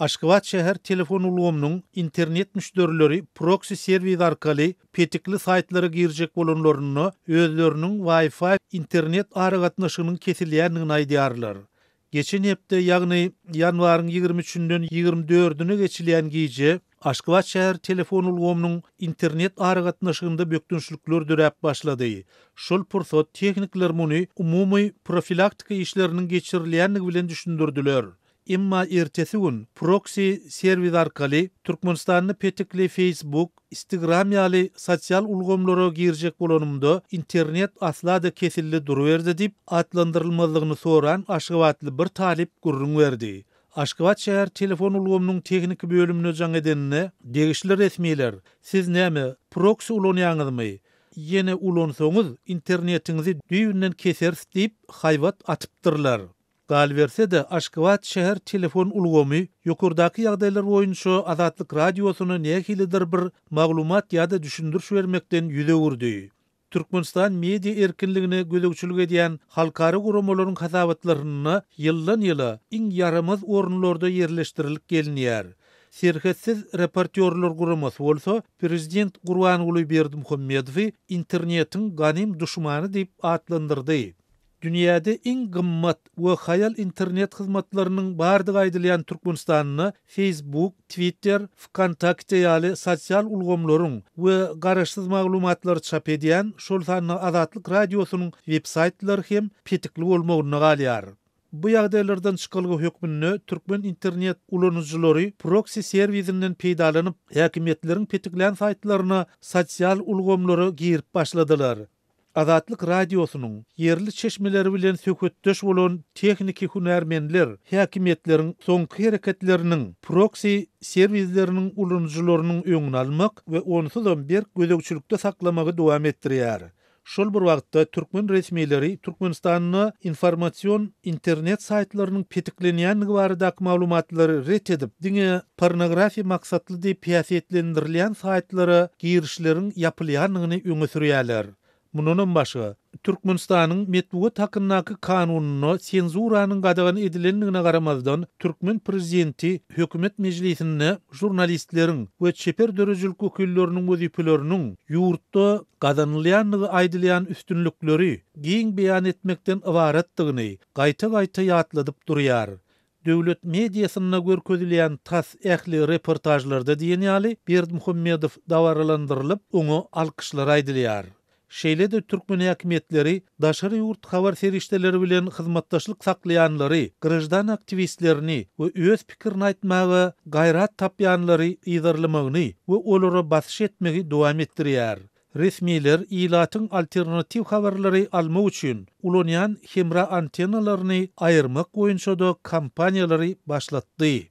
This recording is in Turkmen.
Aşgabat şäher telefon ulgamynyň internet müşterileri proxy serwer arkaly petikli saytlary girjek bolanlaryny özleriniň Wi-Fi internet aragatnaşygynyň kesilýändigini aýdýarlar. Geçen hepde ýagny ýanwaryň 23-den 24-üne geçilýän giýje Aşgabat şäher telefon ulgamynyň internet aragatnaşygynda bökdünçlikler döräp başlady. Şol pursat teknikler muny umumy profilaktika işleriniň geçirilýändigi bilen düşündirdiler. Emma ertesi gün proxy serwer arkaly Türkmenistanyň petikli Facebook, Instagram ýaly sosial ulgamlara girjek bolanymda internet aslada kesildi duruberdi dip atlandyrylmalygyny soran Aşgabatly bir talip gurrun berdi. Aşgabat şäher telefon ulgamynyň teknik bölümine jaň edenine degişli resmiler siz näme proxy ulanýaňyzmy? Ýene ulansaňyz internetiňizi düýünden kesersiz dip haýbat atypdyrlar. Gal berse de Aşgabat şäher telefon ulgamy ýokurdaky ýagdaýlar boýunça Azatlyk radiosyna nähilidir bir maglumat ýa-da düşündürüş bermekden ýüze urdy. Türkmenistan media erkinligine gözegçilik edýän halkary guramalaryň hasabatlaryny ýyldan ýyla iň ýaramaz orunlarda ýerleşdirilip gelinýär. Serhetsiz reportyorlar guramasy bolsa, Prezident Gurbanuly Berdimuhammedowy internetiň ganym duşmany diýip atlandyrdy. Dünyada iň gymmat we hayal internet hyzmatlarynyň bardygy aýdylýan Türkmenistanyny Facebook, Twitter, Vkontakte ýaly sosial ulgamlaryň we garaşsyz maglumatlar çap edýän şol sanly Azatlyk radiosynyň web-saytlary hem petikli bolmagyny galýar. Bu ýagdaýlardan çykylgy hökmünde türkmen internet ulanjylary proxy serwerinden peýdalanyp häkimetleriň petiklän saytlaryna sosial ulgamlary girip başladylar. Azatlyk radiosynyň yerli çeşmeleri bilen söhbetdeş bolan tekniki hunärmenler häkimetleriň soňky hereketleriniň proxy serwisleriniň ulanjylarynyň öňüni almak we onsuzam bir gözegçilikde saklamagy dowam etdirýär. Şol bir wagtda türkmen resmileri Türkmenistanyň informasiýon internet saytlarynyň petiklenýändigi baradaky maglumatlary ret edip, diňe pornografiýa maksatly diýip piýasetlendirilýän saytlara girişleriň ýapylýanlygyny öňe sürýärler. Munundan başga, Türkmenistanyň metbuat hakkyndaky kanunyna senzuranyň gadagan edilendigine garamazdan Türkmen prezidenti hökümet meclisinde jurnalistleriň we çeper dörejilik wekilleriniň wezipelerini ýurtda gadanylýanlygy aýdylýan üstünlükleri giň beýan etmekden ibaretdigini gaýta-gaýta ýatladyp durýar. Döwlet mediasyna görkezilýän tas ähli reportajlarda diýen ýaly Berdimuhammedow dawaralandyrylyp oňa alkyşlar aýdylýar. Şeýle de türkmen häkimetleri daşary ýurt habar serişdeleri bilen hyzmatdaşlyk saklaýanlary, grajdan aktivistlerini we öz pikirini aýtmagy, gaýrat tapýanlary ýygyrlamagyny we olara basyş etmegi dowam etdirýär. Resmiler ilatyň alternativ habarlary almak üçin ulanýan hemra antennalaryny aýyrmak boýunça da kampaniýalary başlatdy.